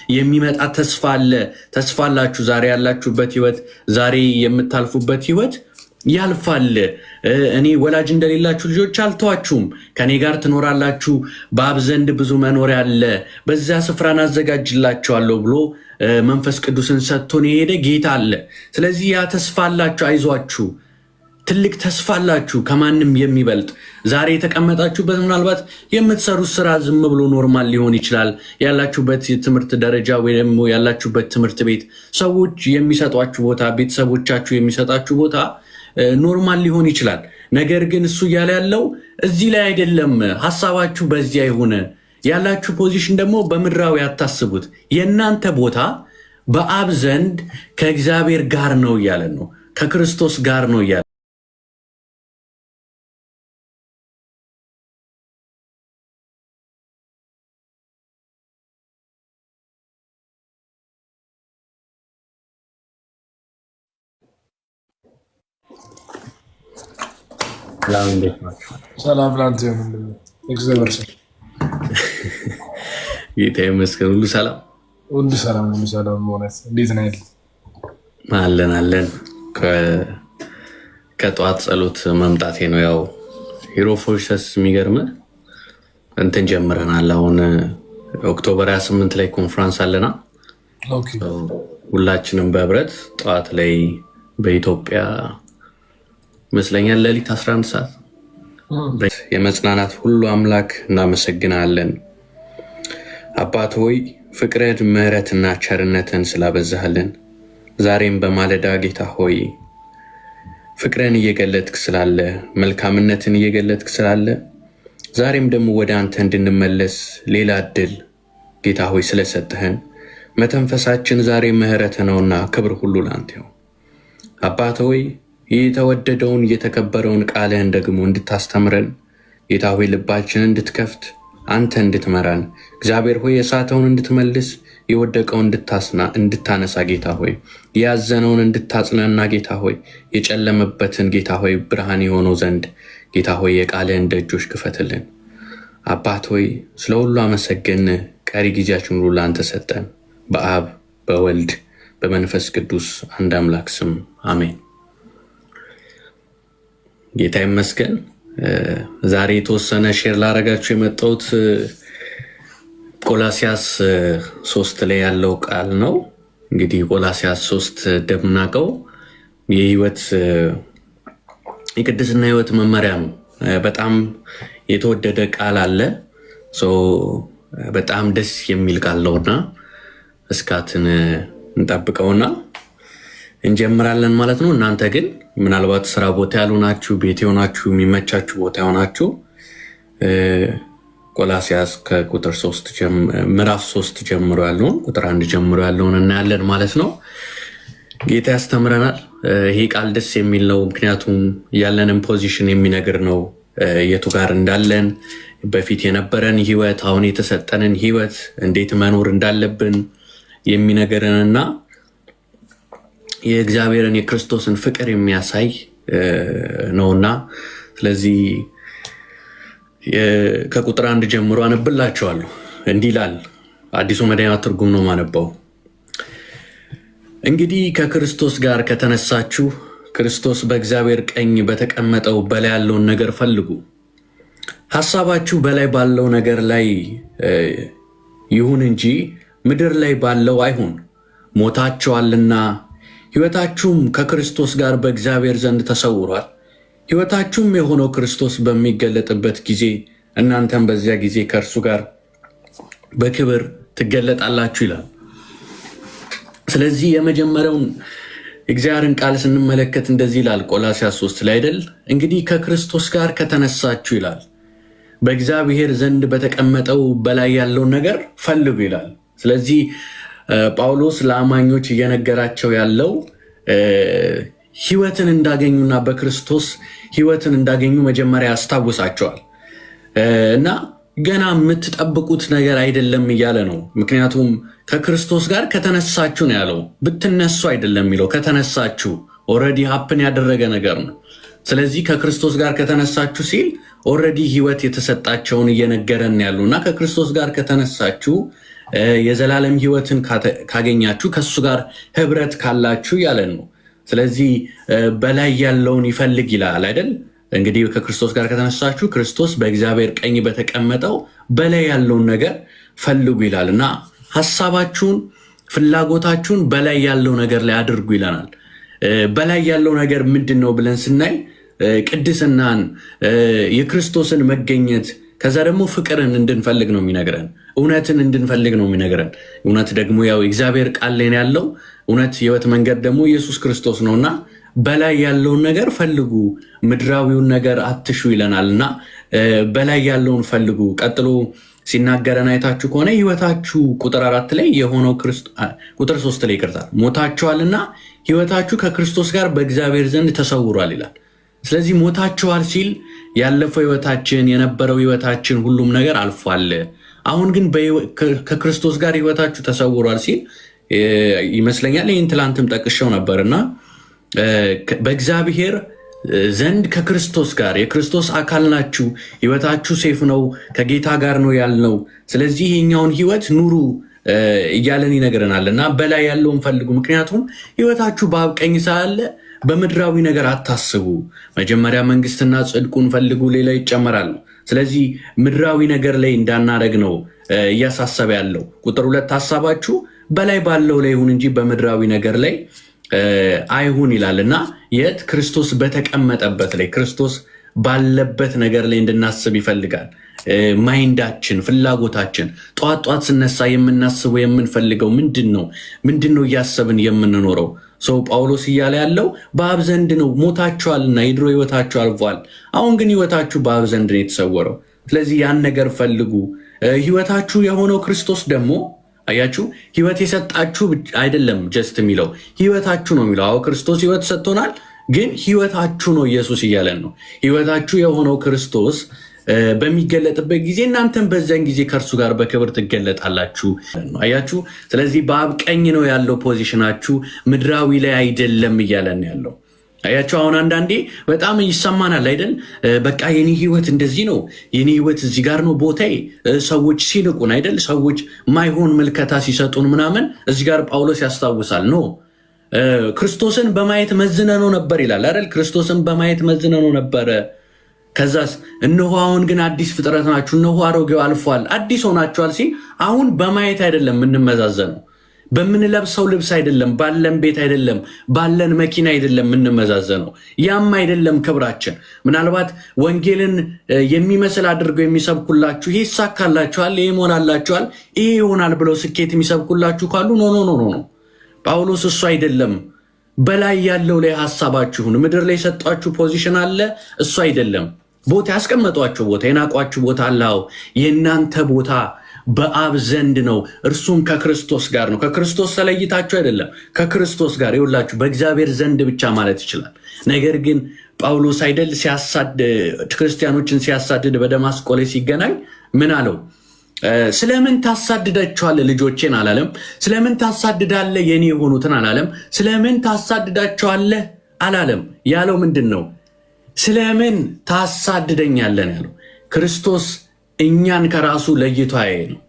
የሚመጣ ተስፋ አለ። ተስፋ አላችሁ። ዛሬ ያላችሁበት ህይወት፣ ዛሬ የምታልፉበት ህይወት ያልፋል። እኔ ወላጅ እንደሌላችሁ ልጆች አልተዋችሁም፣ ከኔ ጋር ትኖራላችሁ፣ በአብ ዘንድ ብዙ መኖሪያ አለ፣ በዚያ ስፍራን አዘጋጅላችኋለሁ ብሎ መንፈስ ቅዱስን ሰጥቶን የሄደ ጌታ አለ። ስለዚህ ያ ተስፋ አላችሁ፣ አይዟችሁ፣ ትልቅ ተስፋ አላችሁ ከማንም የሚበልጥ። ዛሬ የተቀመጣችሁበት ምናልባት የምትሰሩት ስራ ዝም ብሎ ኖርማል ሊሆን ይችላል። ያላችሁበት የትምህርት ደረጃ ወይ ደግሞ ያላችሁበት ትምህርት ቤት፣ ሰዎች የሚሰጧችሁ ቦታ፣ ቤተሰቦቻችሁ የሚሰጣችሁ ቦታ ኖርማል ሊሆን ይችላል። ነገር ግን እሱ እያለ ያለው እዚህ ላይ አይደለም። ሐሳባችሁ በዚያ ይሁን። ያላችሁ ፖዚሽን ደግሞ በምድራዊ ያታስቡት። የእናንተ ቦታ በአብ ዘንድ ከእግዚአብሔር ጋር ነው እያለ ነው፣ ከክርስቶስ ጋር ነው እያለ ሰላም ላንተ ይሁን። እግዚአብሔር ጌታ ይመስገን። ሁሉ ሰላም፣ ሁሉ ሰላም፣ ሁሉ ሰላም። ሆነስ እንዴት ነህ? አለን። ከጠዋት ጸሎት መምጣቴ ነው። ያው ሂሮ ፎርሰስ የሚገርም እንትን ጀምረናል። አሁን ኦክቶበር 28 ላይ ኮንፈረንስ አለና ሁላችንም በህብረት ጠዋት ላይ በኢትዮጵያ ይመስለኛል ሌሊት 11 ሰዓት የመጽናናት ሁሉ አምላክ እናመሰግናለን። አባት ሆይ ፍቅርህ፣ ምሕረትና ቸርነትን ስላበዛህልን ዛሬም በማለዳ ጌታ ሆይ ፍቅርን እየገለጥክ ስላለ፣ መልካምነትን እየገለጥክ ስላለ ዛሬም ደግሞ ወደ አንተ እንድንመለስ ሌላ እድል ጌታ ሆይ ስለሰጠህን መተንፈሳችን ዛሬ ምሕረት ነውና ክብር ሁሉ ላንተ ይሁን። አባት ሆይ የተወደደውን የተከበረውን ቃልህን ደግሞ እንድታስተምረን ጌታ ሆይ ልባችንን እንድትከፍት አንተ እንድትመራን እግዚአብሔር ሆይ የሳተውን እንድትመልስ የወደቀውን እንድታነሳ ጌታ ሆይ ያዘነውን እንድታጽናና ጌታ ሆይ የጨለመበትን ጌታ ሆይ ብርሃን የሆነው ዘንድ ጌታ ሆይ የቃልህን ደጆች ክፈትልን። አባት ሆይ ስለ ሁሉ አመሰገን። ቀሪ ጊዜያችን ሁሉ ለአንተ ሰጠን። በአብ በወልድ በመንፈስ ቅዱስ አንድ አምላክ ስም አሜን። ጌታ ይመስገን። ዛሬ የተወሰነ ሼር ላረጋችሁ የመጣሁት ቆላሲያስ 3 ላይ ያለው ቃል ነው። እንግዲህ ቆላሲያስ 3 እንደምናውቀው የህይወት የቅድስና ህይወት መመሪያ ነው። በጣም የተወደደ ቃል አለ። በጣም ደስ የሚል ቃል ነውና እስካትን እንጠብቀውና እንጀምራለን ማለት ነው። እናንተ ግን ምናልባት ስራ ቦታ ያሉናችሁ፣ ቤት የሆናችሁ፣ የሚመቻችሁ ቦታ የሆናችሁ ቆላሲያስ ከቁጥር 3 ምዕራፍ 3 ጀምሮ ያለውን ቁጥር 1 ጀምሮ ያለውን እናያለን ማለት ነው። ጌታ ያስተምረናል። ይሄ ቃል ደስ የሚል ነው፣ ምክንያቱም ያለንን ፖዚሽን የሚነግር ነው። የቱ ጋር እንዳለን፣ በፊት የነበረን ህይወት፣ አሁን የተሰጠንን ህይወት እንዴት መኖር እንዳለብን የሚነገረንና የእግዚአብሔርን የክርስቶስን ፍቅር የሚያሳይ ነውና ስለዚህ ከቁጥር 1 ጀምሮ አነብላችኋለሁ። እንዲህ ይላል። አዲሱ መደበኛ ትርጉም ነው ማነበው። እንግዲህ ከክርስቶስ ጋር ከተነሳችሁ ክርስቶስ በእግዚአብሔር ቀኝ በተቀመጠው በላይ ያለውን ነገር ፈልጉ። ሐሳባችሁ በላይ ባለው ነገር ላይ ይሁን እንጂ ምድር ላይ ባለው አይሁን። ሞታችኋልና ሕይወታችሁም ከክርስቶስ ጋር በእግዚአብሔር ዘንድ ተሰውሯል። ሕይወታችሁም የሆነው ክርስቶስ በሚገለጥበት ጊዜ እናንተም በዚያ ጊዜ ከእርሱ ጋር በክብር ትገለጣላችሁ ይላል። ስለዚህ የመጀመሪያውን እግዚአብሔርን ቃል ስንመለከት እንደዚህ ይላል ቆላስይስ 3 ላይ አይደል? እንግዲህ ከክርስቶስ ጋር ከተነሳችሁ ይላል በእግዚአብሔር ዘንድ በተቀመጠው በላይ ያለውን ነገር ፈልጉ ይላል። ስለዚህ ጳውሎስ ለአማኞች እየነገራቸው ያለው ህይወትን እንዳገኙና በክርስቶስ ህይወትን እንዳገኙ መጀመሪያ ያስታውሳቸዋል እና ገና የምትጠብቁት ነገር አይደለም እያለ ነው። ምክንያቱም ከክርስቶስ ጋር ከተነሳችሁ ነው ያለው። ብትነሱ አይደለም የሚለው፣ ከተነሳችሁ ኦልሬዲ ሀፕን ያደረገ ነገር ነው። ስለዚህ ከክርስቶስ ጋር ከተነሳችሁ ሲል ኦልሬዲ ህይወት የተሰጣቸውን እየነገረን ያሉ እና ከክርስቶስ ጋር ከተነሳችሁ የዘላለም ሕይወትን ካገኛችሁ ከሱ ጋር ህብረት ካላችሁ ያለን ነው። ስለዚህ በላይ ያለውን ይፈልግ ይላል አይደል? እንግዲህ ከክርስቶስ ጋር ከተነሳችሁ ክርስቶስ በእግዚአብሔር ቀኝ በተቀመጠው በላይ ያለውን ነገር ፈልጉ ይላል እና ሐሳባችሁን ፍላጎታችሁን በላይ ያለው ነገር ላይ አድርጉ ይለናል። በላይ ያለው ነገር ምንድነው ብለን ስናይ ቅድስናን፣ የክርስቶስን መገኘት፣ ከዛ ደግሞ ፍቅርን እንድንፈልግ ነው የሚነግረን። እውነትን እንድንፈልግ ነው የሚነግረን። እውነት ደግሞ ያው እግዚአብሔር ቃል ላይ ያለው እውነት፣ ህይወት፣ መንገድ ደግሞ ኢየሱስ ክርስቶስ ነውና በላይ ያለውን ነገር ፈልጉ፣ ምድራዊውን ነገር አትሹ ይለናል እና በላይ ያለውን ፈልጉ። ቀጥሎ ሲናገረን አይታችሁ ከሆነ ህይወታችሁ ቁጥር 4 ላይ የሆነው ቁጥር 3 ላይ ይቅርታል፣ ሞታችኋልና ህይወታችሁ ከክርስቶስ ጋር በእግዚአብሔር ዘንድ ተሰውሯል ይላል። ስለዚህ ሞታችኋል ሲል ያለፈው ህይወታችን የነበረው ህይወታችን ሁሉም ነገር አልፏል። አሁን ግን ከክርስቶስ ጋር ህይወታችሁ ተሰውሯል ሲል ይመስለኛል ይህን ትላንትም ጠቅሼው ነበርና በእግዚአብሔር ዘንድ ከክርስቶስ ጋር የክርስቶስ አካል ናችሁ፣ ህይወታችሁ ሴፍ ነው፣ ከጌታ ጋር ነው ያልነው። ስለዚህ ይሄኛውን ህይወት ኑሩ እያለን ይነግረናል እና በላይ ያለውን ፈልጉ። ምክንያቱም ህይወታችሁ በአብ ቀኝ ሳለ በምድራዊ ነገር አታስቡ፣ መጀመሪያ መንግስትና ጽድቁን ፈልጉ፣ ሌላ ይጨመራል። ስለዚህ ምድራዊ ነገር ላይ እንዳናረግ ነው እያሳሰበ ያለው። ቁጥር 2 ሐሳባችሁ በላይ ባለው ላይ ይሁን እንጂ በምድራዊ ነገር ላይ አይሁን ይላል እና የት ክርስቶስ በተቀመጠበት ላይ ክርስቶስ ባለበት ነገር ላይ እንድናስብ ይፈልጋል። ማይንዳችን፣ ፍላጎታችን ጠዋት ጠዋት ስነሳ የምናስበው የምንፈልገው ምንድን ነው እያሰብን የምንኖረው? ሰው ጳውሎስ እያለ ያለው በአብ ዘንድ ነው፣ ሞታችኋልና የድሮ ህይወታችሁ አልፏል፣ አሁን ግን ህይወታችሁ በአብ ዘንድ ነው የተሰወረው። ስለዚህ ያን ነገር ፈልጉ። ህይወታችሁ የሆነው ክርስቶስ ደግሞ አያችሁ፣ ህይወት የሰጣችሁ አይደለም ጀስት የሚለው ህይወታችሁ ነው የሚለው። አዎ ክርስቶስ ህይወት ሰጥቶናል፣ ግን ህይወታችሁ ነው ኢየሱስ እያለን ነው። ህይወታችሁ የሆነው ክርስቶስ በሚገለጥበት ጊዜ እናንተም በዛን ጊዜ ከእርሱ ጋር በክብር ትገለጣላችሁ። አያችሁ፣ ስለዚህ በአብ ቀኝ ነው ያለው ፖዚሽናችሁ፣ ምድራዊ ላይ አይደለም እያለን ያለው። አያችሁ፣ አሁን አንዳንዴ በጣም ይሰማናል አይደል? በቃ የኔ ህይወት እንደዚህ ነው፣ የኔ ህይወት እዚህ ጋር ነው ቦታዬ። ሰዎች ሲንቁን አይደል? ሰዎች ማይሆን ምልከታ ሲሰጡን ምናምን እዚህ ጋር ጳውሎስ ያስታውሳል። ኖ ክርስቶስን በማየት መዝነነው ነበር ይላል አይደል? ክርስቶስን በማየት መዝነነው ነበረ። ከዛስ እነሆ አሁን ግን አዲስ ፍጥረት ናችሁ፣ እነሆ አሮጌው አልፏል፣ አዲስ ሆናችኋል ሲል አሁን በማየት አይደለም የምንመዛዘነው፣ በምንለብሰው ልብስ አይደለም፣ ባለን ቤት አይደለም፣ ባለን መኪና አይደለም የምንመዛዘነው። ያም አይደለም ክብራችን። ምናልባት ወንጌልን የሚመስል አድርገው የሚሰብኩላችሁ ይሄ ይሳካላችኋል፣ ይሄ ይሆናላችኋል፣ ይሄ ይሆናል ብለው ስኬት የሚሰብኩላችሁ ካሉ ኖ ጳውሎስ እሱ አይደለም። በላይ ያለው ላይ ሐሳባችሁን ምድር ላይ የሰጧችሁ ፖዚሽን አለ፣ እሱ አይደለም። ቦታ ያስቀመጧችሁ ቦታ የናቋችሁ ቦታ አለው። የእናንተ ቦታ በአብ ዘንድ ነው፣ እርሱም ከክርስቶስ ጋር ነው። ከክርስቶስ ተለይታችሁ አይደለም፣ ከክርስቶስ ጋር ይውላችሁ በእግዚአብሔር ዘንድ ብቻ ማለት ይችላል። ነገር ግን ጳውሎስ አይደል ክርስቲያኖችን ሲያሳድድ በደማስቆ ላይ ሲገናኝ ምን አለው? ስለምን ታሳድዳቸዋለህ ልጆቼን አላለም። ስለምን ታሳድዳለህ የኔ የሆኑትን አላለም። ስለምን ታሳድዳቸዋለህ አላለም። ያለው ምንድን ነው? ስለምን ታሳድደኛለን ያለው። ክርስቶስ እኛን ከራሱ ለይቶ ያየ ነው።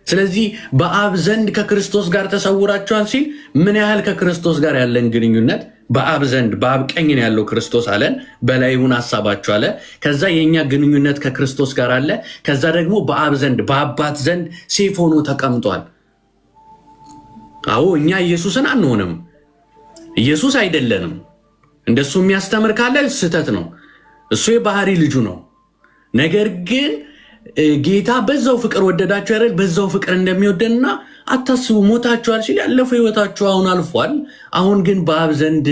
ስለዚህ በአብ ዘንድ ከክርስቶስ ጋር ተሰውራችኋል ሲል ምን ያህል ከክርስቶስ ጋር ያለን ግንኙነት በአብ ዘንድ በአብ ቀኝ ነው ያለው ክርስቶስ አለን። በላይ ይሁን ሐሳባችሁ አለ። ከዛ የኛ ግንኙነት ከክርስቶስ ጋር አለ። ከዛ ደግሞ በአብ ዘንድ በአባት ዘንድ ሴፍ ሆኖ ተቀምጧል። አዎ እኛ ኢየሱስን አንሆንም፣ ኢየሱስ አይደለንም። እንደሱ የሚያስተምር ካለ ስህተት ነው። እሱ የባህሪ ልጁ ነው። ነገር ግን ጌታ በዛው ፍቅር ወደዳችሁ አይደል? በዛው ፍቅር እንደሚወደንና አታስቡ፣ ሞታችኋል ሲል ያለፈው ህይወታችሁ አሁን አልፏል፣ አሁን ግን በአብ ዘንድ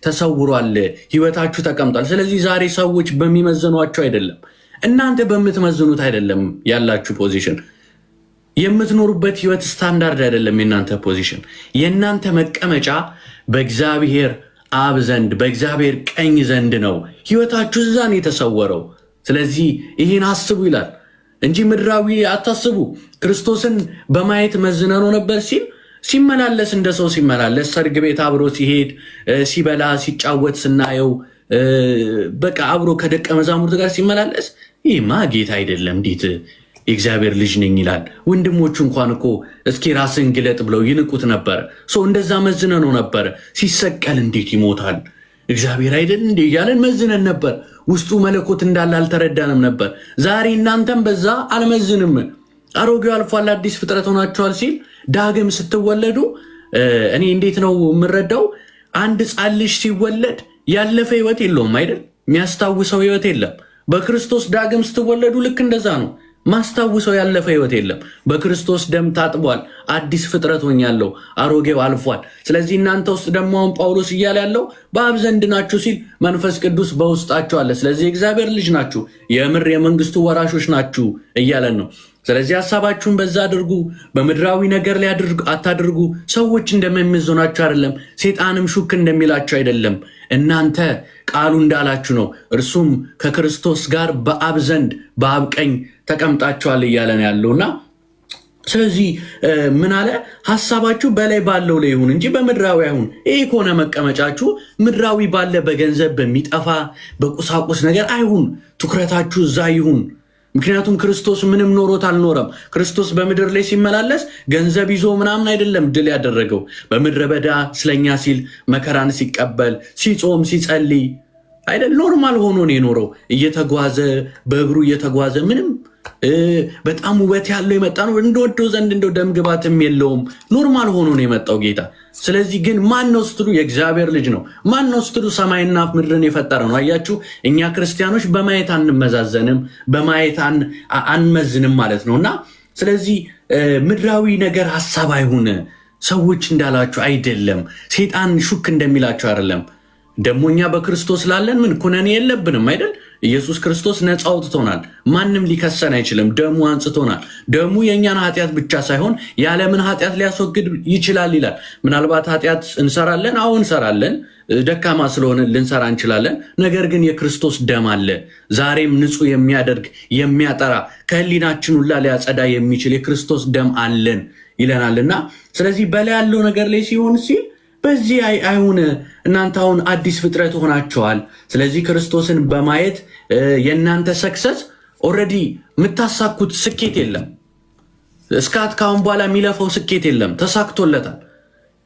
ተሰውሯል፣ ህይወታችሁ ተቀምጧል። ስለዚህ ዛሬ ሰዎች በሚመዝኗችሁ አይደለም፣ እናንተ በምትመዝኑት አይደለም ያላችሁ ፖዚሽን፣ የምትኖሩበት ህይወት ስታንዳርድ አይደለም የእናንተ ፖዚሽን። የእናንተ መቀመጫ በእግዚአብሔር አብ ዘንድ በእግዚአብሔር ቀኝ ዘንድ ነው። ህይወታችሁ እዛ ነው የተሰወረው። ስለዚህ ይህን አስቡ ይላል እንጂ ምድራዊ አታስቡ። ክርስቶስን በማየት መዝነኖ ነበር ሲል ሲመላለስ እንደ ሰው ሲመላለስ ሰርግ ቤት አብሮ ሲሄድ ሲበላ ሲጫወት ስናየው በቃ አብሮ ከደቀ መዛሙርት ጋር ሲመላለስ ይህማ ጌታ አይደለም፣ እንዴት የእግዚአብሔር ልጅ ነኝ ይላል። ወንድሞቹ እንኳን እኮ እስኪ ራስን ግለጥ ብለው ይንቁት ነበር። ሰው እንደዛ መዝነን ነው ነበር። ሲሰቀል እንዴት ይሞታል እግዚአብሔር አይደል እንዴ እያለን መዝነን ነበር። ውስጡ መለኮት እንዳለ አልተረዳንም ነበር። ዛሬ እናንተም በዛ አልመዝንም። አሮጌው አልፏል አዲስ ፍጥረት ሆናችኋል ሲል ዳግም ስትወለዱ እኔ እንዴት ነው የምረዳው? አንድ ሕፃን ልጅ ሲወለድ ያለፈ ህይወት የለውም አይደል? የሚያስታውሰው ህይወት የለም። በክርስቶስ ዳግም ስትወለዱ ልክ እንደዛ ነው። ማስታውሰው ያለፈ ህይወት የለም። በክርስቶስ ደም ታጥቧል። አዲስ ፍጥረት ሆኛለሁ፣ አሮጌው አልፏል። ስለዚህ እናንተ ውስጥ ደግሞ አሁን ጳውሎስ እያለ ያለው በአብ ዘንድ ናችሁ ሲል መንፈስ ቅዱስ በውስጣችሁ አለ። ስለዚህ የእግዚአብሔር ልጅ ናችሁ፣ የምር የመንግስቱ ወራሾች ናችሁ እያለን ነው። ስለዚህ ሐሳባችሁን በዛ አድርጉ፣ በምድራዊ ነገር ላይ አታድርጉ። ሰዎች እንደሚመዝኗችሁ አይደለም፣ ሴጣንም ሹክ እንደሚላችሁ አይደለም። እናንተ ቃሉ እንዳላችሁ ነው። እርሱም ከክርስቶስ ጋር በአብ ዘንድ በአብ ቀኝ ተቀምጣችኋል እያለን ያለውና ስለዚህ ምን አለ? ሐሳባችሁ በላይ ባለው ላይ ይሁን እንጂ በምድራዊ አይሁን። ይሄ ከሆነ መቀመጫችሁ ምድራዊ ባለ በገንዘብ በሚጠፋ በቁሳቁስ ነገር አይሁን። ትኩረታችሁ እዛ ይሁን። ምክንያቱም ክርስቶስ ምንም ኖሮት አልኖረም። ክርስቶስ በምድር ላይ ሲመላለስ ገንዘብ ይዞ ምናምን አይደለም ድል ያደረገው። በምድረ በዳ ስለኛ ሲል መከራን ሲቀበል ሲጾም ሲጸልይ አይደል? ኖርማል ሆኖ ነው የኖረው። እየተጓዘ በእግሩ እየተጓዘ ምንም በጣም ውበት ያለው የመጣ ነው። እንደወደው ዘንድ እንደው ደም ግባትም የለውም። ኖርማል ሆኖ ነው የመጣው ጌታ። ስለዚህ ግን ማን ነው ስትሉ የእግዚአብሔር ልጅ ነው። ማን ነው ስትሉ ሰማይና ምድርን የፈጠረ ነው። አያችሁ፣ እኛ ክርስቲያኖች በማየት አንመዛዘንም፣ በማየት አንመዝንም ማለት ነው። እና ስለዚህ ምድራዊ ነገር ሐሳብ አይሁን። ሰዎች እንዳላችሁ አይደለም፣ ሴጣን ሹክ እንደሚላችሁ አይደለም። ደግሞ እኛ በክርስቶስ ላለን ምን ኩነኔ የለብንም አይደል? ኢየሱስ ክርስቶስ ነፃ አውጥቶናል። ማንም ሊከሰን አይችልም። ደሙ አንጽቶናል። ደሙ የእኛን ኃጢአት ብቻ ሳይሆን የዓለምን ኃጢአት ሊያስወግድ ይችላል ይላል። ምናልባት ኃጢአት እንሰራለን፣ አዎ እንሰራለን። ደካማ ስለሆነ ልንሰራ እንችላለን። ነገር ግን የክርስቶስ ደም አለ። ዛሬም ንጹህ የሚያደርግ የሚያጠራ ከህሊናችን ሁላ ሊያጸዳ የሚችል የክርስቶስ ደም አለን ይለናልና ስለዚህ በላይ ያለው ነገር ላይ ሲሆን ሲል በዚህ አይሁን። እናንተ አሁን አዲስ ፍጥረት ሆናችኋል። ስለዚህ ክርስቶስን በማየት የእናንተ ሰክሰስ ኦልሬዲ የምታሳኩት ስኬት የለም። እስካት ካሁን በኋላ የሚለፈው ስኬት የለም። ተሳክቶለታል።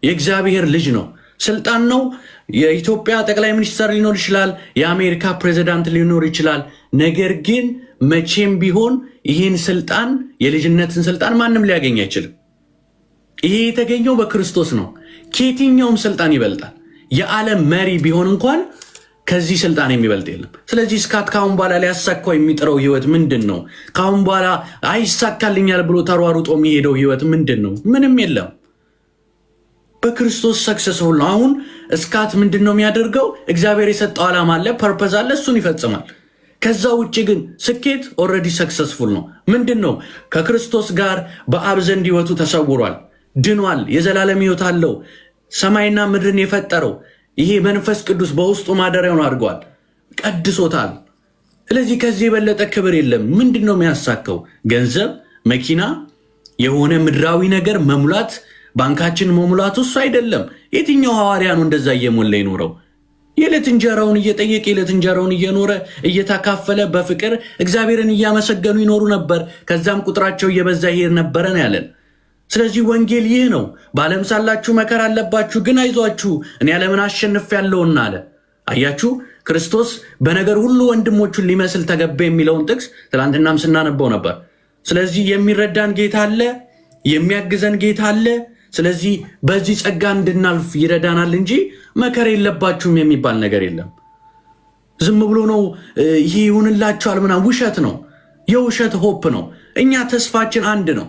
የእግዚአብሔር ልጅ ነው። ስልጣን ነው። የኢትዮጵያ ጠቅላይ ሚኒስትር ሊኖር ይችላል። የአሜሪካ ፕሬዚዳንት ሊኖር ይችላል። ነገር ግን መቼም ቢሆን ይህን ስልጣን የልጅነትን ስልጣን ማንም ሊያገኝ አይችልም። ይሄ የተገኘው በክርስቶስ ነው። ከየትኛውም ስልጣን ይበልጣል። የዓለም መሪ ቢሆን እንኳን ከዚህ ስልጣን የሚበልጥ የለም። ስለዚህ እስካት ካሁን በኋላ ሊያሳካው የሚጥረው ህይወት ምንድን ነው? ካሁን በኋላ አይሳካልኛል ብሎ ተሯሩጦ የሚሄደው ህይወት ምንድን ነው? ምንም የለም። በክርስቶስ ሰክሰስፉል ነው። አሁን እስካት ምንድን ነው የሚያደርገው? እግዚአብሔር የሰጠው ዓላማ አለ፣ ፐርፐዝ አለ፣ እሱን ይፈጽማል። ከዛ ውጭ ግን ስኬት ኦልሬዲ ሰክሰስፉል ነው። ምንድን ነው? ከክርስቶስ ጋር በአብ ዘንድ ህይወቱ ተሰውሯል፣ ድኗል፣ የዘላለም ህይወት አለው። ሰማይና ምድርን የፈጠረው ይሄ መንፈስ ቅዱስ በውስጡ ማደሪያውን አድርጓል፣ ቀድሶታል። ስለዚህ ከዚህ የበለጠ ክብር የለም። ምንድን ነው የሚያሳካው? ገንዘብ፣ መኪና፣ የሆነ ምድራዊ ነገር መሙላት፣ ባንካችን መሙላት እሱ አይደለም። የትኛው ሐዋርያ ነው እንደዛ እየሞላ ይኖረው? የዕለት እንጀራውን እየጠየቀ የዕለት እንጀራውን እየኖረ እየተካፈለ በፍቅር እግዚአብሔርን እያመሰገኑ ይኖሩ ነበር። ከዛም ቁጥራቸው እየበዛ ይሄድ ነበረ ነው ያለን። ስለዚህ ወንጌል ይህ ነው። በዓለም ሳላችሁ መከራ አለባችሁ፣ ግን አይዟችሁ እኔ ዓለምን አሸንፌአለሁና አለ። አያችሁ፣ ክርስቶስ በነገር ሁሉ ወንድሞቹን ሊመስል ተገባ የሚለውን ጥቅስ ትላንትናም ስናነበው ነበር። ስለዚህ የሚረዳን ጌታ አለ፣ የሚያግዘን ጌታ አለ። ስለዚህ በዚህ ጸጋ እንድናልፍ ይረዳናል እንጂ መከራ የለባችሁም የሚባል ነገር የለም። ዝም ብሎ ነው ይሄ ይሁንላችኋል ምናምን፣ ውሸት ነው። የውሸት ሆፕ ነው። እኛ ተስፋችን አንድ ነው።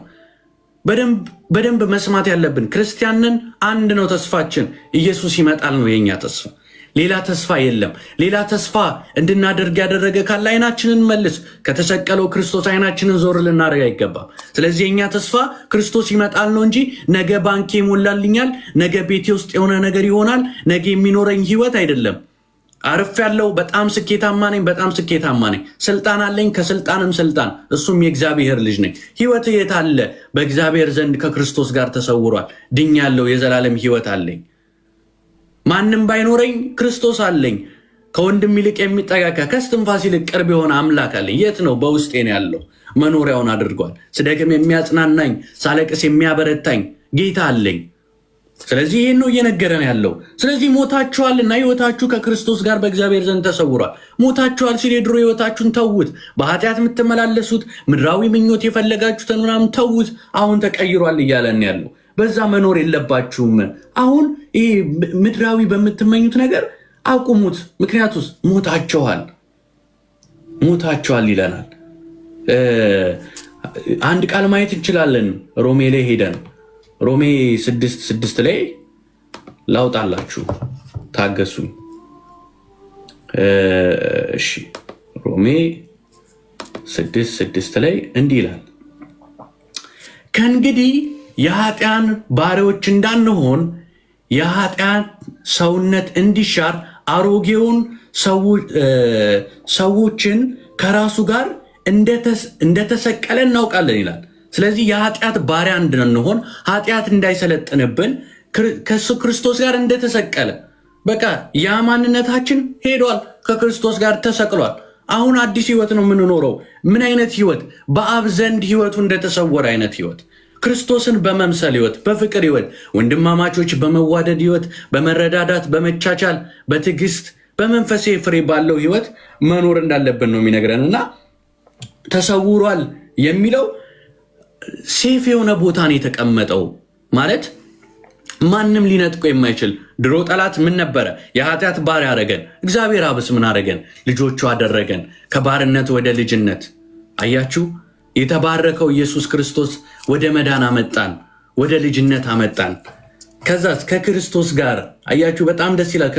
በደንብ መስማት ያለብን ክርስቲያንን አንድ ነው ተስፋችን። ኢየሱስ ይመጣል ነው የኛ ተስፋ። ሌላ ተስፋ የለም። ሌላ ተስፋ እንድናደርግ ያደረገ ካለ አይናችንን መልስ። ከተሰቀለው ክርስቶስ አይናችንን ዞር ልናደርግ አይገባም። ስለዚህ የኛ ተስፋ ክርስቶስ ይመጣል ነው እንጂ ነገ ባንኬ ይሞላልኛል፣ ነገ ቤቴ ውስጥ የሆነ ነገር ይሆናል፣ ነገ የሚኖረኝ ህይወት አይደለም። አርፍ ያለው በጣም ስኬታማ ነኝ፣ ስልጣን አለኝ፣ ከስልጣንም ስልጣን፣ እሱም የእግዚአብሔር ልጅ ነኝ። ህይወት የት አለ? በእግዚአብሔር ዘንድ ከክርስቶስ ጋር ተሰውሯል። ድኛለሁ፣ የዘላለም ህይወት አለኝ። ማንም ባይኖረኝ ክርስቶስ አለኝ። ከወንድም ይልቅ የሚጠጋጋ ከስትንፋስ ይልቅ ቅርብ የሆነ አምላክ አለኝ። የት ነው? በውስጤ ነው ያለው። መኖሪያውን አድርጓል። ስደክም የሚያጽናናኝ፣ ሳለቅስ የሚያበረታኝ ጌታ አለኝ። ስለዚህ ይህን ነው እየነገረን ያለው። ስለዚህ ሞታችኋልና ሕይወታችሁ ከክርስቶስ ጋር በእግዚአብሔር ዘንድ ተሰውሯል። ሞታችኋል ሲል የድሮ ሕይወታችሁን ተዉት። በኃጢአት የምትመላለሱት ምድራዊ ምኞት የፈለጋችሁትን ምናምን ተዉት። አሁን ተቀይሯል እያለን ያለው በዛ መኖር የለባችሁም። አሁን ይህ ምድራዊ በምትመኙት ነገር አቁሙት። ምክንያቱስ ሞታችኋል ይለናል። አንድ ቃል ማየት እንችላለን። ሮሜ ላይ ሄደን ሮሜ 6:6 ላይ ላውጣላችሁ፣ ታገሱኝ። እሺ ሮሜ 6:6 ላይ እንዲህ ይላል፣ ከእንግዲህ የኃጢአን ባሪያዎች እንዳንሆን የኃጢአን ሰውነት እንዲሻር አሮጌውን ሰዎችን ከራሱ ጋር እንደተሰቀለ እናውቃለን ይላል። ስለዚህ የኃጢአት ባሪያ እንድንሆን ኃጢአት እንዳይሰለጥንብን ከሱ ክርስቶስ ጋር እንደተሰቀለ በቃ ያ ማንነታችን ሄዷል፣ ከክርስቶስ ጋር ተሰቅሏል። አሁን አዲስ ህይወት ነው የምንኖረው። ምን አይነት ህይወት? በአብ ዘንድ ህይወቱ እንደተሰወረ አይነት ህይወት፣ ክርስቶስን በመምሰል ህይወት፣ በፍቅር ህይወት፣ ወንድማማቾች በመዋደድ ህይወት፣ በመረዳዳት፣ በመቻቻል፣ በትዕግስት፣ በመንፈሳዊ ፍሬ ባለው ህይወት መኖር እንዳለብን ነው የሚነግረን እና ተሰውሯል የሚለው ሴፍ የሆነ ቦታ ነው የተቀመጠው። ማለት ማንም ሊነጥቆ የማይችል ድሮ ጠላት ምን ነበረ? የኃጢአት ባሪያ አደረገን። እግዚአብሔር አብስ ምን አደረገን? ልጆቹ አደረገን፣ ከባርነት ወደ ልጅነት። አያችሁ፣ የተባረከው ኢየሱስ ክርስቶስ ወደ መዳን አመጣን፣ ወደ ልጅነት አመጣን። ከዛስ ከክርስቶስ ጋር አያችሁ፣ በጣም ደስ ይላል።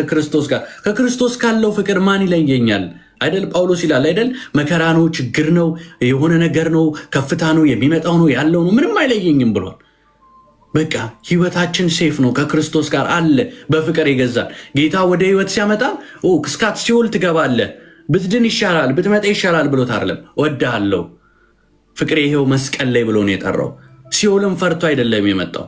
ከክርስቶስ ካለው ፍቅር ማን ይለየኛል አይደል? ጳውሎስ ይላል አይደል? መከራ ነው፣ ችግር ነው፣ የሆነ ነገር ነው፣ ከፍታ ነው፣ የሚመጣው ነው፣ ያለው ነው፣ ምንም አይለየኝም ብሏል። በቃ ህይወታችን ሴፍ ነው፣ ከክርስቶስ ጋር አለ፣ በፍቅር ይገዛል። ጌታ ወደ ህይወት ሲያመጣ እስካት ሲኦል ትገባለህ፣ ብትድን ይሻላል፣ ብትመጣ ይሻላል ብሎት አይደለም። ወድሃለሁ፣ ፍቅሬ ይሄው መስቀል ላይ ብሎ ነው የጠራው። ሲኦልም ፈርቶ አይደለም የመጣው።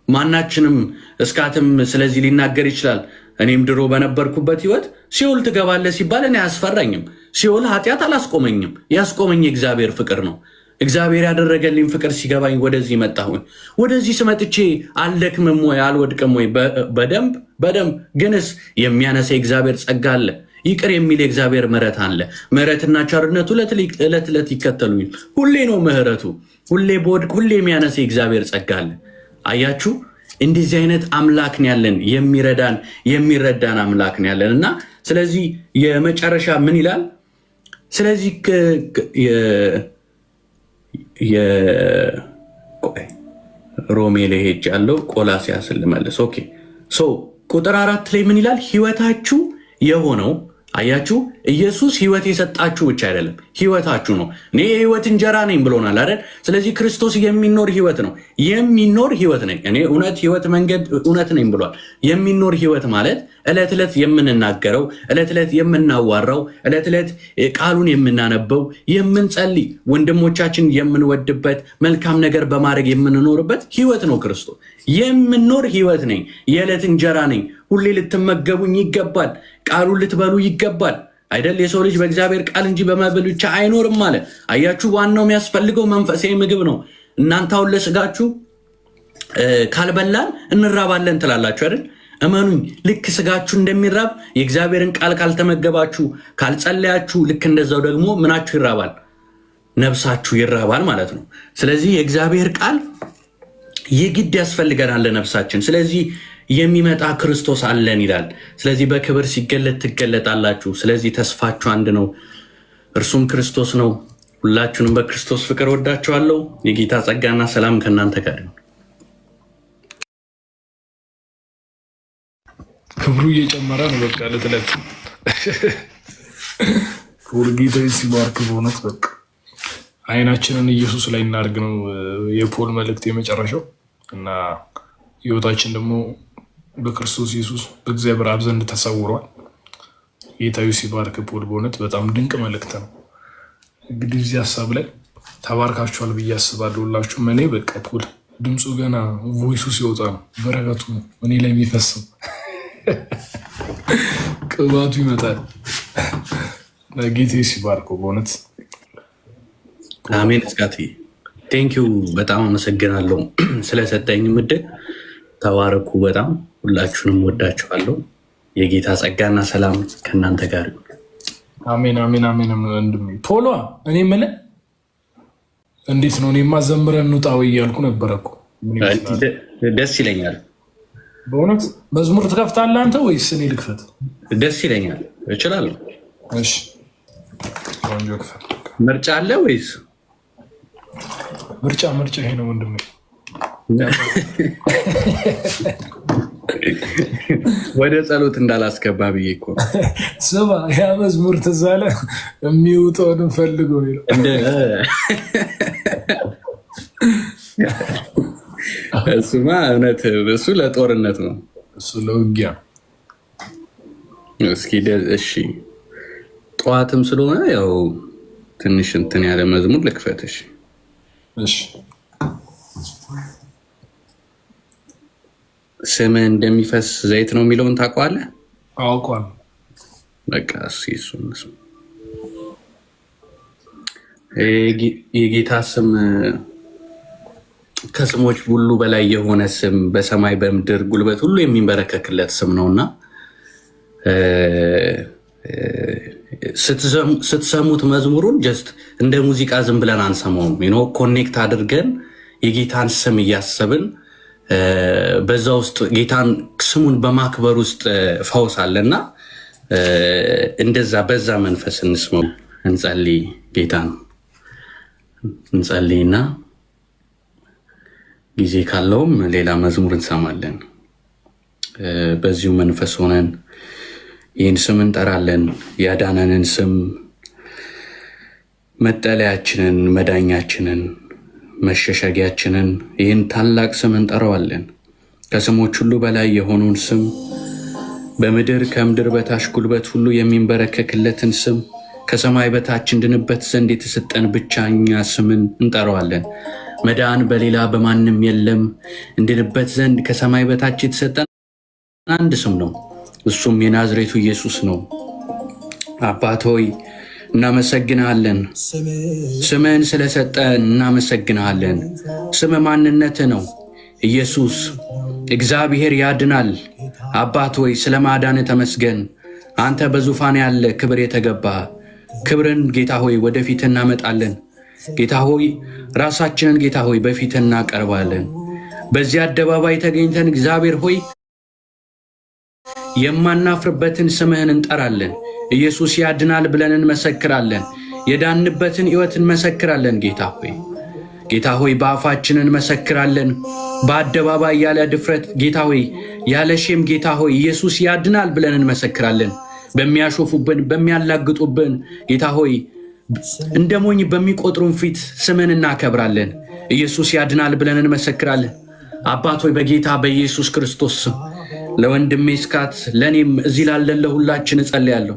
ማናችንም እስካትም ስለዚህ ሊናገር ይችላል። እኔም ድሮ በነበርኩበት ህይወት ሲኦል ትገባለህ ሲባል እኔ አያስፈራኝም። ሲኦል ኃጢአት አላስቆመኝም። ያስቆመኝ የእግዚአብሔር ፍቅር ነው። እግዚአብሔር ያደረገልኝ ፍቅር ሲገባኝ ወደዚህ መጣሁኝ። ወደዚህ ስመጥቼ አልደክምም ወይ አልወድቅም ወይ? በደንብ ግንስ የሚያነሳ የእግዚአብሔር ጸጋ አለ። ይቅር የሚል የእግዚአብሔር ምሕረት አለ። ምሕረትና ቸርነቱ ዕለት ዕለት ይከተሉኝ። ሁሌ ነው ምሕረቱ። ሁሌ በወድቅ ሁሌ የሚያነሳ የእግዚአብሔር ጸጋ አለ። አያችሁ፣ እንደዚህ አይነት አምላክ ነው ያለን፣ የሚረዳን አምላክ ነው ያለን እና ስለዚህ የመጨረሻ ምን ይላል? ስለዚህ ሮሜ ላይ ሄጃለሁ፣ ቆላስይስን ልመልስ። ኦኬ ቁጥር 4 ላይ ምን ይላል? ህይወታችሁ የሆነው አያችሁ፣ ኢየሱስ ህይወት የሰጣችሁ ብቻ አይደለም፣ ህይወታችሁ ነው። እኔ የህይወት እንጀራ ነኝ ብሎናል አይደል? ስለዚህ ክርስቶስ የሚኖር ህይወት ነው። የሚኖር ህይወት ነኝ እኔ፣ እውነት፣ ህይወት፣ መንገድ፣ እውነት ነኝ ብሏል። የሚኖር ህይወት ማለት ዕለት ዕለት የምንናገረው፣ ዕለት ዕለት የምናዋራው፣ ዕለት ዕለት ቃሉን የምናነበው፣ የምንጸልይ፣ ወንድሞቻችን የምንወድበት፣ መልካም ነገር በማድረግ የምንኖርበት ህይወት ነው ክርስቶስ። የምኖር ህይወት ነኝ፣ የዕለት እንጀራ ነኝ። ሁሌ ልትመገቡኝ ይገባል፣ ቃሉን ልትበሉ ይገባል አይደል? የሰው ልጅ በእግዚአብሔር ቃል እንጂ በመብል ብቻ አይኖርም አለ። አያችሁ፣ ዋናው የሚያስፈልገው መንፈሳዊ ምግብ ነው። እናንተ አሁን ለስጋችሁ ካልበላን እንራባለን ትላላችሁ አይደል? እመኑኝ፣ ልክ ስጋችሁ እንደሚራብ የእግዚአብሔርን ቃል ካልተመገባችሁ፣ ካልጸለያችሁ፣ ልክ እንደዛው ደግሞ ምናችሁ ይራባል? ነፍሳችሁ ይራባል ማለት ነው። ስለዚህ የእግዚአብሔር ቃል የግድ ያስፈልገናል ለነፍሳችን። ስለዚህ የሚመጣ ክርስቶስ አለን ይላል። ስለዚህ በክብር ሲገለጥ ትገለጣላችሁ። ስለዚህ ተስፋችሁ አንድ ነው፣ እርሱም ክርስቶስ ነው። ሁላችሁንም በክርስቶስ ፍቅር ወዳችኋለሁ። የጌታ ጸጋና ሰላም ከእናንተ ጋር ነው። ክብሩ እየጨመረ ነው። በቃ ለተለት ክብሩ ጌታ ሲባርክ በእውነት በቃ አይናችንን ኢየሱስ ላይ እናድርግ ነው የፖል መልእክት የመጨረሻው እና ህይወታችን ደግሞ በክርስቶስ ኢየሱስ በእግዚአብሔር አብ ዘንድ ተሰውሯል። ጌታዊ ሲባርክ ፖል በእውነት በጣም ድንቅ መልእክት ነው። እንግዲህ እዚህ ሀሳብ ላይ ተባርካችኋል ብዬ አስባለሁ። ሁላችሁም እኔ በቃ ፖል ድምፁ ገና ቮይሱ ሲወጣ ነው በረከቱ እኔ ላይ የሚፈስም ቅባቱ ይመጣል። ጌታዊ ሲባርከው በእውነት አሜን። እስካቲ ቴንኪው በጣም አመሰግናለሁ ስለሰጠኝ ምድል። ተባረኩ። በጣም ሁላችሁንም ወዳችኋለሁ። የጌታ ጸጋና ሰላም ከእናንተ ጋር ይሁን። አሜን አሜን አሜን። ወንድሜ ፖሎ እኔ ምን እንዴት ነው? እኔማ ዘምረን እንውጣው እያልኩ ነበረ እኮ። ደስ ይለኛል። በእውነት መዝሙር ትከፍታለህ አንተ ወይስ እኔ ልክፈት? ደስ ይለኛል። እችላለሁ። እሺ ቆንጆ ክፈት። ምርጫ አለ ወይስ? ምርጫ ይሄ ነው ወንድሜ። ወደ ጸሎት እንዳላስገባ ብዬ እኮ ስማ፣ ያ መዝሙር ትዝ አለ የሚውጠውን ፈልጎ ነው። እሱማ እውነት እሱ ለጦርነት ነው፣ እሱ ለውጊያ። እስኪ እሺ፣ ጠዋትም ስለሆነ ያው ትንሽ እንትን ያለ መዝሙር ልክፈትሽ። እሺ። ስምህ እንደሚፈስ ዘይት ነው የሚለውን ታውቀዋለህ? አውቀዋለሁ። በቃ እሱ የጌታ ስም ከስሞች ሁሉ በላይ የሆነ ስም፣ በሰማይ በምድር ጉልበት ሁሉ የሚንበረከክለት ስም ነውና ስትሰሙት መዝሙሩን ጀስት እንደ ሙዚቃ ዝም ብለን አንሰማውም። ኮኔክት አድርገን የጌታን ስም እያሰብን በዛ ውስጥ ጌታን ስሙን በማክበር ውስጥ ፈውስ አለና እንደዛ በዛ መንፈስ እንስማው። እንጸልይ፣ ጌታን እንጸልይና ጊዜ ካለውም ሌላ መዝሙር እንሰማለን። በዚሁ መንፈስ ሆነን ይህን ስም እንጠራለን። ያዳነንን ስም፣ መጠለያችንን፣ መዳኛችንን፣ መሸሸጊያችንን ይህን ታላቅ ስም እንጠራዋለን። ከስሞች ሁሉ በላይ የሆነውን ስም፣ በምድር ከምድር በታች ጉልበት ሁሉ የሚንበረከክለትን ስም፣ ከሰማይ በታች እንድንበት ዘንድ የተሰጠን ብቸኛ ስምን እንጠራዋለን። መዳን በሌላ በማንም የለም። እንድንበት ዘንድ ከሰማይ በታች የተሰጠን አንድ ስም ነው፣ እሱም የናዝሬቱ ኢየሱስ ነው። አባት ሆይ እናመሰግንሃለን። ስምህን ስለሰጠን እናመሰግንሃለን። ስም ማንነት ነው። ኢየሱስ እግዚአብሔር ያድናል። አባት ሆይ ስለ ማዳን ተመስገን። አንተ በዙፋን ያለ ክብር የተገባ ክብርን ጌታ ሆይ ወደፊት እናመጣለን። ጌታ ሆይ ራሳችንን ጌታ ሆይ በፊት እናቀርባለን። በዚህ አደባባይ ተገኝተን እግዚአብሔር ሆይ የማናፍርበትን ስምህን እንጠራለን። ኢየሱስ ያድናል ብለን እንመሰክራለን። የዳንበትን ሕይወት እንመሰክራለን። ጌታ ሆይ በአፋችን እንመሰክራለን። በአደባባይ ያለ ድፍረት ጌታ ሆይ ያለ ሼም ጌታ ሆይ ኢየሱስ ያድናል ብለን እንመሰክራለን። በሚያሾፉብን በሚያላግጡብን ጌታ ሆይ እንደ ሞኝ በሚቆጥሩን ፊት ስምህን እናከብራለን። ኢየሱስ ያድናል ብለን እንመሰክራለን። አባት ሆይ በጌታ በኢየሱስ ክርስቶስ ስም ለወንድሜ እስካት ለኔም እዚህ ላለን ለሁላችን እጸልያለሁ።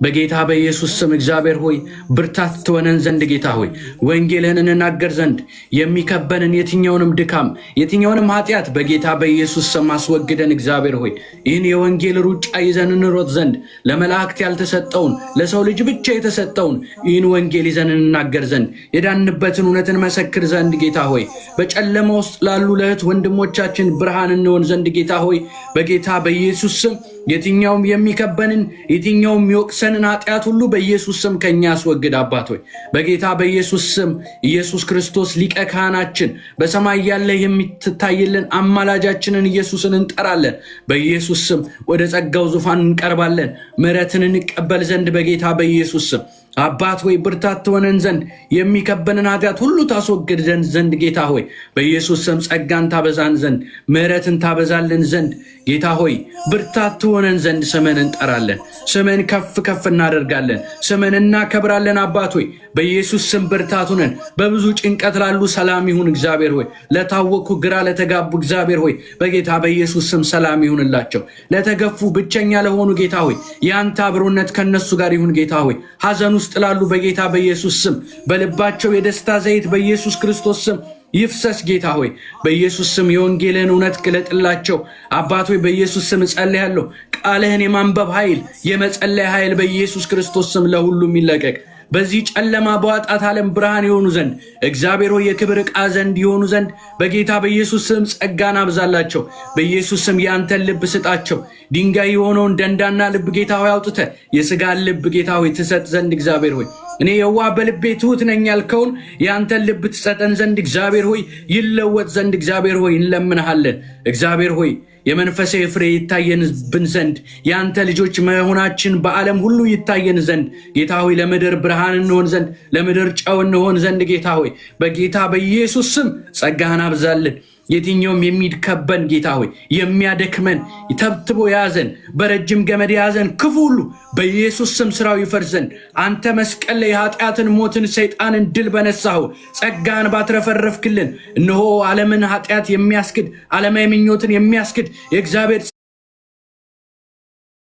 በጌታ በኢየሱስ ስም እግዚአብሔር ሆይ ብርታት ትሆነን ዘንድ ጌታ ሆይ ወንጌልህን እንናገር ዘንድ የሚከበንን የትኛውንም ድካም የትኛውንም ኃጢአት በጌታ በኢየሱስ ስም አስወግደን እግዚአብሔር ሆይ ይህን የወንጌል ሩጫ ይዘን እንሮጥ ዘንድ ለመላእክት ያልተሰጠውን ለሰው ልጅ ብቻ የተሰጠውን ይህን ወንጌል ይዘን እንናገር ዘንድ የዳንበትን እውነትን መሰክር ዘንድ ጌታ ሆይ በጨለማ ውስጥ ላሉ ለእህት ወንድሞቻችን ብርሃን እንሆን ዘንድ ጌታ ሆይ በጌታ በኢየሱስ ስም የትኛውም የሚከበንን የትኛውም የሚወቅሰንን ኃጢአት ሁሉ በኢየሱስ ስም ከኛ አስወግድ። አባት ሆይ በጌታ በኢየሱስ ስም ኢየሱስ ክርስቶስ ሊቀ ካህናችን በሰማይ ያለ የምትታይልን አማላጃችንን ኢየሱስን እንጠራለን። በኢየሱስ ስም ወደ ጸጋው ዙፋን እንቀርባለን። ምሕረትን እንቀበል ዘንድ በጌታ በኢየሱስ ስም አባት ሆይ ብርታት ትሆነን ዘንድ የሚከበንን ኃጢአት ሁሉ ታስወግደን ዘንድ ጌታ ሆይ በኢየሱስ ስም ጸጋን ታበዛን ዘንድ ምሕረትን ታበዛልን ዘንድ ጌታ ሆይ ብርታት ትሆነን ዘንድ ስምህን እንጠራለን። ስምህን ከፍ ከፍ እናደርጋለን። ስምህን እናከብራለን። አባት ሆይ በኢየሱስ ስም ብርታት ሁነን። በብዙ ጭንቀት ላሉ ሰላም ይሁን እግዚአብሔር ሆይ። ለታወኩ ግራ ለተጋቡ እግዚአብሔር ሆይ በጌታ በኢየሱስ ስም ሰላም ይሁንላቸው። ለተገፉ ብቸኛ ለሆኑ ጌታ ሆይ የአንተ አብሮነት ከነሱ ጋር ይሁን ጌታ ሆይ ሐዘን ውስጥ ላሉ በጌታ በኢየሱስ ስም በልባቸው የደስታ ዘይት በኢየሱስ ክርስቶስ ስም ይፍሰስ ጌታ ሆይ በኢየሱስ ስም የወንጌልን እውነት ግለጥላቸው። አባት ሆይ በኢየሱስ ስም እጸልያለሁ። ቃልህን የማንበብ ኃይል የመጸለይ ኃይል በኢየሱስ ክርስቶስ ስም ለሁሉም ይለቀቅ። በዚህ ጨለማ በዋጣት ዓለም ብርሃን የሆኑ ዘንድ እግዚአብሔር ሆይ የክብር ዕቃ ዘንድ የሆኑ ዘንድ በጌታ በኢየሱስ ስም ጸጋን አብዛላቸው። በኢየሱስ ስም ያንተን ልብ ስጣቸው። ድንጋይ የሆነውን ደንዳና ልብ ጌታ ሆይ አውጥተህ የሥጋን ልብ ጌታ ሆይ ትሰጥ ዘንድ እግዚአብሔር ሆይ እኔ የዋህ በልቤ ትሑት ነኝ ያልከውን ያንተን ልብ ትሰጠን ዘንድ እግዚአብሔር ሆይ ይለወጥ ዘንድ እግዚአብሔር ሆይ እንለምንሃለን። እግዚአብሔር ሆይ የመንፈሳዊ ፍሬ ይታየንብን ዘንድ ያንተ ልጆች መሆናችን በዓለም ሁሉ ይታየን ዘንድ ጌታ ሆይ ለምድር ብርሃን እንሆን ዘንድ ለምድር ጨው እንሆን ዘንድ ጌታ ሆይ በጌታ በኢየሱስ ስም ጸጋህን አብዛልን። የትኛውም የሚድከበን ጌታ ሆይ የሚያደክመን ተብትቦ ያዘን በረጅም ገመድ ያዘን ክፉ ሁሉ በኢየሱስ ስም ስራው ይፈርስ ዘንድ አንተ መስቀል ላይ ኃጢአትን፣ ሞትን፣ ሰይጣንን ድል በነሳው ጸጋን ባትረፈረፍክልን እነሆ ዓለምን ኃጢአት የሚያስክድ ዓለማዊ ምኞትን የሚያስክድ የእግዚአብሔር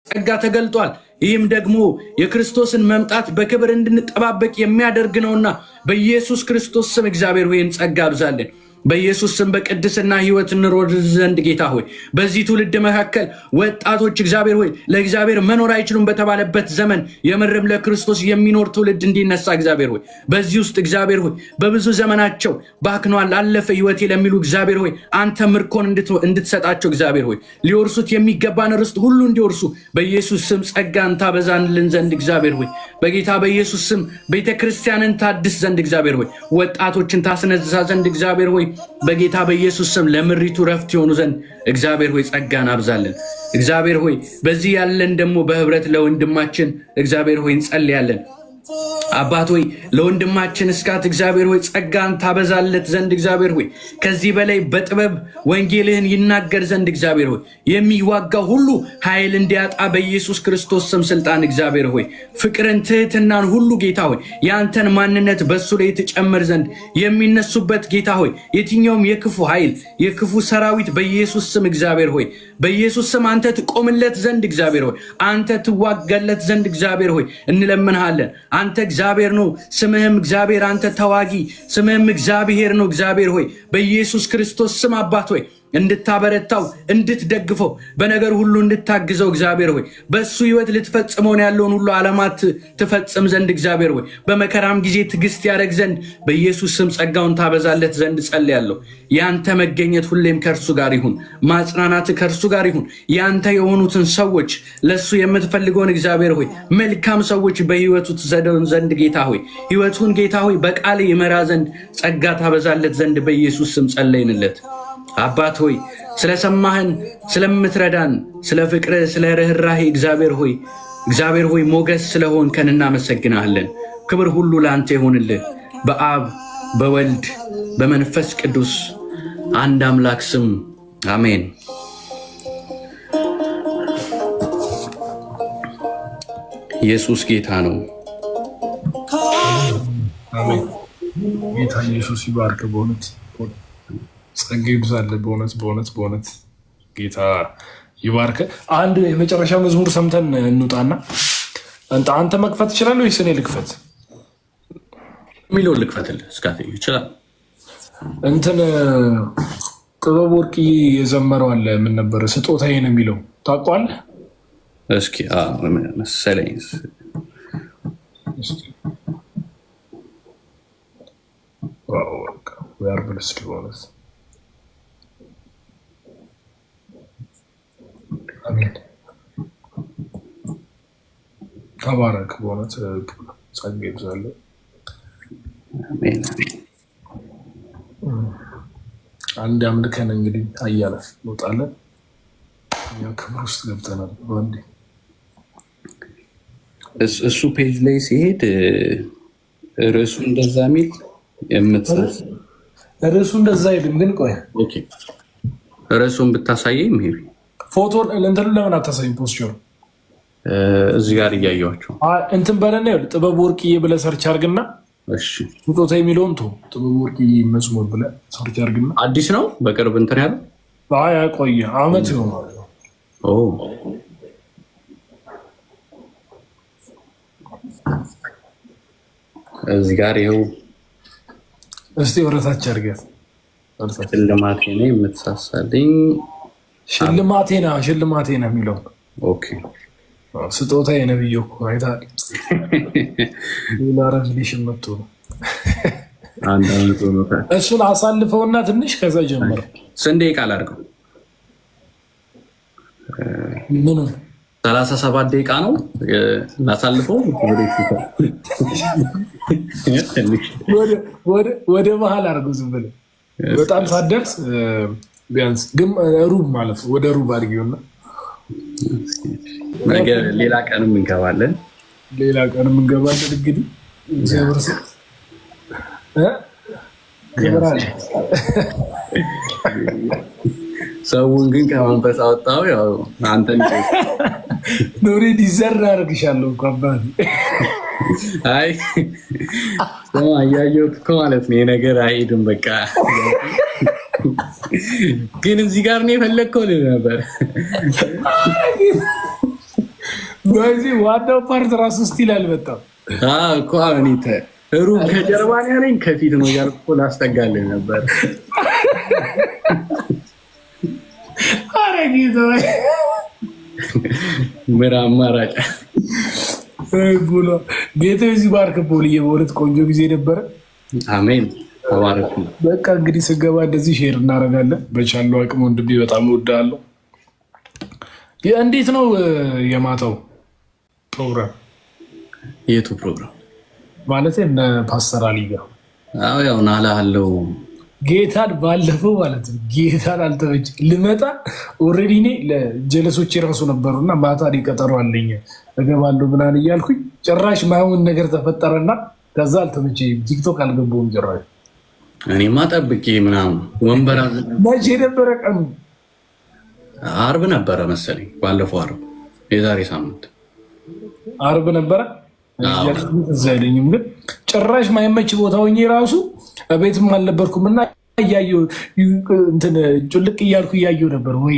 ጸጋ ተገልጧል። ይህም ደግሞ የክርስቶስን መምጣት በክብር እንድንጠባበቅ የሚያደርግ ነውና በኢየሱስ ክርስቶስ ስም እግዚአብሔር ሆይ ጸጋ አብዛልን። በኢየሱስ ስም በቅድስና ሕይወት እንሮድ ዘንድ ጌታ ሆይ በዚህ ትውልድ መካከል ወጣቶች እግዚአብሔር ሆይ ለእግዚአብሔር መኖር አይችሉም በተባለበት ዘመን የምርም ለክርስቶስ የሚኖር ትውልድ እንዲነሳ እግዚአብሔር ሆይ በዚህ ውስጥ እግዚአብሔር ሆይ በብዙ ዘመናቸው ባክኗል አለፈ ሕይወቴ ለሚሉ እግዚአብሔር ሆይ አንተ ምርኮን እንድትሰጣቸው እግዚአብሔር ሆይ ሊወርሱት የሚገባን ርስት ሁሉ እንዲወርሱ በኢየሱስ ስም ጸጋን ታበዛልን ዘንድ እግዚአብሔር ሆይ በጌታ በኢየሱስ ስም ቤተክርስቲያንን ታድስ ዘንድ እግዚአብሔር ሆይ ወጣቶችን ታስነሳ ዘንድ እግዚአብሔር ሆይ በጌታ በኢየሱስ ስም ለምሪቱ ረፍት የሆኑ ዘንድ እግዚአብሔር ሆይ ጸጋን አብዛልን። እግዚአብሔር ሆይ በዚህ ያለን ደግሞ በህብረት ለወንድማችን እግዚአብሔር ሆይ እንጸልያለን። አባት ሆይ ለወንድማችን እስካት እግዚአብሔር ሆይ ጸጋን ታበዛለት ዘንድ እግዚአብሔር ሆይ ከዚህ በላይ በጥበብ ወንጌልህን ይናገር ዘንድ እግዚአብሔር ሆይ የሚዋጋው ሁሉ ኃይል እንዲያጣ በኢየሱስ ክርስቶስ ስም ስልጣን እግዚአብሔር ሆይ ፍቅርን፣ ትህትናን ሁሉ ጌታ ሆይ ያንተን ማንነት በሱ ላይ ትጨምር ዘንድ የሚነሱበት ጌታ ሆይ የትኛውም የክፉ ኃይል የክፉ ሰራዊት በኢየሱስ ስም እግዚአብሔር ሆይ በኢየሱስ ስም አንተ ትቆምለት ዘንድ እግዚአብሔር ሆይ አንተ ትዋጋለት ዘንድ እግዚአብሔር ሆይ እንለምንሃለን። አንተ እግዚአብሔር ነው፣ ስምህም እግዚአብሔር፣ አንተ ተዋጊ፣ ስምህም እግዚአብሔር ነው። እግዚአብሔር ሆይ በኢየሱስ ክርስቶስ ስም አባት ሆይ እንድታበረታው እንድትደግፈው በነገር ሁሉ እንድታግዘው እግዚአብሔር ሆይ በሱ ህይወት ልትፈጽመውን ያለውን ሁሉ ዓላማት ትፈጽም ዘንድ እግዚአብሔር ሆይ በመከራም ጊዜ ትዕግስት ያደርግ ዘንድ በኢየሱስ ስም ጸጋውን ታበዛለት ዘንድ ጸልያለሁ። ያንተ መገኘት ሁሌም ከእርሱ ጋር ይሁን፣ ማጽናናት ከእርሱ ጋር ይሁን። ያንተ የሆኑትን ሰዎች ለሱ የምትፈልገውን እግዚአብሔር ሆይ መልካም ሰዎች በህይወቱ ትዘደውን ዘንድ ጌታ ሆይ ህይወቱን ጌታ ሆይ በቃል ይመራ ዘንድ ጸጋ ታበዛለት ዘንድ በኢየሱስ ስም ጸለይንለት። አባት ሆይ ስለሰማህን ስለምትረዳን ስለ ፍቅር ስለ ርህራሄ እግዚአብሔር ሆይ ሞገስ ስለሆንከን እናመሰግናለን። ክብር ሁሉ ለአንተ ይሁንልህ በአብ በወልድ በመንፈስ ቅዱስ አንድ አምላክ ስም አሜን። ኢየሱስ ጌታ ነው። አሜን። ጌታ ኢየሱስ ይባርክ። በእውነት ጸጋ ይብዛልህ። በእውነት ጌታ ይባርክ። አንድ የመጨረሻ መዝሙር ሰምተን እንውጣና አንተ መክፈት ትችላለህ ወይስ እኔ ልክፈት? የሚለውን ልክፈትልህ። እስካት ይችላል። እንትን ጥበብ ወርቅ የዘመረው አለ። ምን ነበር? ስጦታዬ ነው የሚለው ታውቀዋለህ? እስኪ መሰለኝ ተባረክ። በእውነት ጸጋ ይብዛልህ። አንድ አምልከን እንግዲህ አያለፍ እንወጣለን። ክብር ውስጥ ገብተናል። በአንዴ እሱ ፔጅ ላይ ሲሄድ ርዕሱ እንደዛ ሚል ርዕሱ እንደዛ አይልም። ግን ቆይ ርዕሱን ብታሳየኝ ሜቢ ፎቶን ለእንትኑ ለምን አታሳይም? ፖስቸሩ እዚህ ጋር እያየኋቸው እንትን በለና ጥበብ ወርቅዬ ብለህ ሰርች አድርግና ስጦታ የሚለውን ጥበብ ወርቅዬ መዝሙር ብለህ ሰርች አድርግና። አዲስ ነው በቅርብ እንትን ያለው? አይ ቆየ አመት ነው ማለት ነው። እዚህ ጋር ይኸው። እስቲ ወረታች አድርገት። ሽልማቴ ነው የምትሳሳልኝ። ሽልማቴ ነው የሚለው። ኦኬ ስጦታ የነብዩ እኮ አይተሃል። ሌላ ረቭሌሽን መጥቶ ነው። እሱን አሳልፈውና ትንሽ ከዛ ጀመረ። ስንዴ ቃል አድርገው ምን 37 ደቂቃ ነው እናሳልፈው። ወደ መሀል አድርገው ዝም ብለህ በጣም ሳትደርስ ቢያንስ ግን ሩብ ማለት ነው። ወደ ሩብ አድርጊውና ሌላ ቀንም እንገባለን። እንግዲህ ዘብርስ ክብራል ሰውን ግን ከመንፈስ አወጣው። ያው አንተን ኖሬ ዲዘር አድርግሻለሁ እኮ አባቴ። አይ አያየሁት እኮ ማለት ነው። የነገር አይሄድም በቃ። ግን እዚህ ጋር ነው የፈለግከው ነበር። በዚህ ዋናው ፓርት ራሱ ስቲል አልመጣም እኮ። አሁን ሩብ ከጀርባ ያለኝ ከፊት ነው ያልኩ ላስጠጋልህ ነበር። ምን አማራጭ ጌታ እዚህ ባርክ። ቦልዬ በእውነት ቆንጆ ጊዜ ነበረ። አሜን። ተባረክ። በቃ እንግዲህ ስገባ እንደዚህ ሼር እናደርጋለን በቻለው አቅም። ወንድሜ በጣም እወድሃለሁ። እንዴት ነው የማታው ፕሮግራም? የቱ ፕሮግራም ማለት? እነ ፓስተር አሊ ጋር ያው ናላለው ጌታን ባለፈው ማለት ነው። ጌታን አልተመች ልመጣ ኦልሬዲ እኔ ለጀለሶች የራሱ ነበሩና ማታ ቀጠሮ አለኝ እገባለሁ ምናምን እያልኩኝ ጭራሽ ማይሆን ነገር ተፈጠረና ከዛ አልተመቸኝም። ቲክቶክ አልገባሁም ጭራሽ። እኔማ ጠብቄ ምናምን ወንበራ መቼ ነበረ ቀኑ? አርብ ነበረ መሰለኝ። ባለፈው አርብ፣ የዛሬ ሳምንት አርብ ነበረ። አይለኝም ግን ጭራሽ ማይመች ቦታ ሆኜ ራሱ ቤትም አልነበርኩም እና እያየሁ ጭልቅ እያልኩ እያየሁ ነበር። ወይ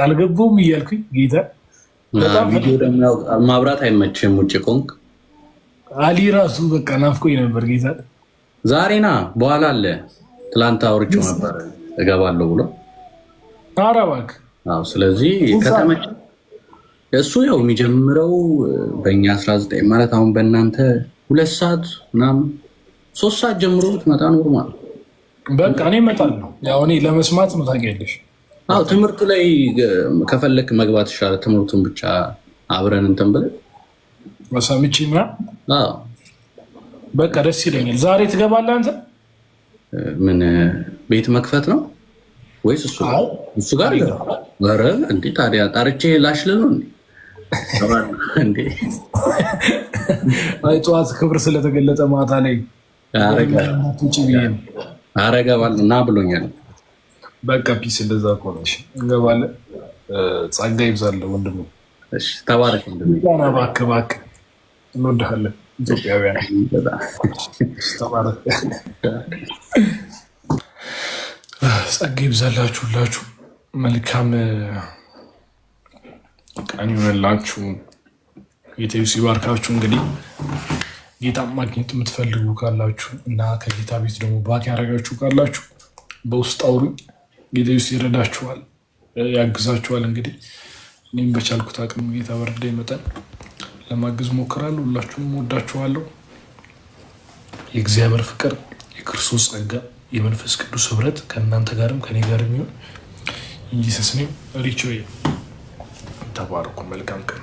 አልገባሁም እያልኩኝ ጌታ በጣም ማብራት አይመችም ውጭ ቆንክ። አሊ ራሱ በቃ ናፍቆኝ ነበር ጌታ። ዛሬና በኋላ አለ። ትላንት አውርቼው ነበር እገባለሁ ብሎ። ኧረ እባክህ። ስለዚህ ከተመቸ እሱ ያው የሚጀምረው በእኛ 19 ማለት አሁን በእናንተ 2 ሰዓት ምናምን 3 ሰዓት ጀምሮ ትመጣ ኖርማል። በቃ እኔ እመጣለሁ። ያው እኔ ለመስማት ነው ታውቂያለሽ። ትምህርት ላይ ከፈለክ መግባት ይሻላል። ትምህርቱን ብቻ አብረን እንትን ብለን መሳምቺ በቃ ደስ ይለኛል። ዛሬ ትገባለህ አንተ? ምን ቤት መክፈት ነው ወይስ እሱ ጋር? ኧረ እንዴ ታዲያ ጣርቼ ላሽልህ ነው እንዴ? አይ ጠዋት ክብር ስለተገለጠ ማታ ላይ አረገባል እና ብሎኛል። በቃ ፒስ እንደዛ ከሆነሽ እንገባለን። ጸጋ ይብዛለህ ወንድሜ። እሺ ተባረክ ወንድሜ። እባክህ እባክህ እንወድሃለን ኢትዮጵያውያን። ተባረክ። ጸጋ ይብዛላችሁ ሁላችሁ። መልካም ቀን ይሆንላችሁ። ጌታ ይባርካችሁ። እንግዲህ ጌታ ማግኘት የምትፈልጉ ካላችሁ እና ከጌታ ቤት ደግሞ ባክ ያደረጋችሁ ካላችሁ በውስጥ አውሩ። ጌታ ይረዳችኋል፣ ያግዛችኋል። እንግዲህ እኔም በቻልኩት አቅም ጌታ በረዳኝ መጠን ለማገዝ ሞክራለሁ። ሁላችሁም ወዳችኋለሁ። የእግዚአብሔር ፍቅር፣ የክርስቶስ ጸጋ፣ የመንፈስ ቅዱስ ህብረት ከእናንተ ጋርም ከኔ ጋርም ይሁን። ኢየሱስ ስም ሪቾ ተባረኩ። መልካም ቀን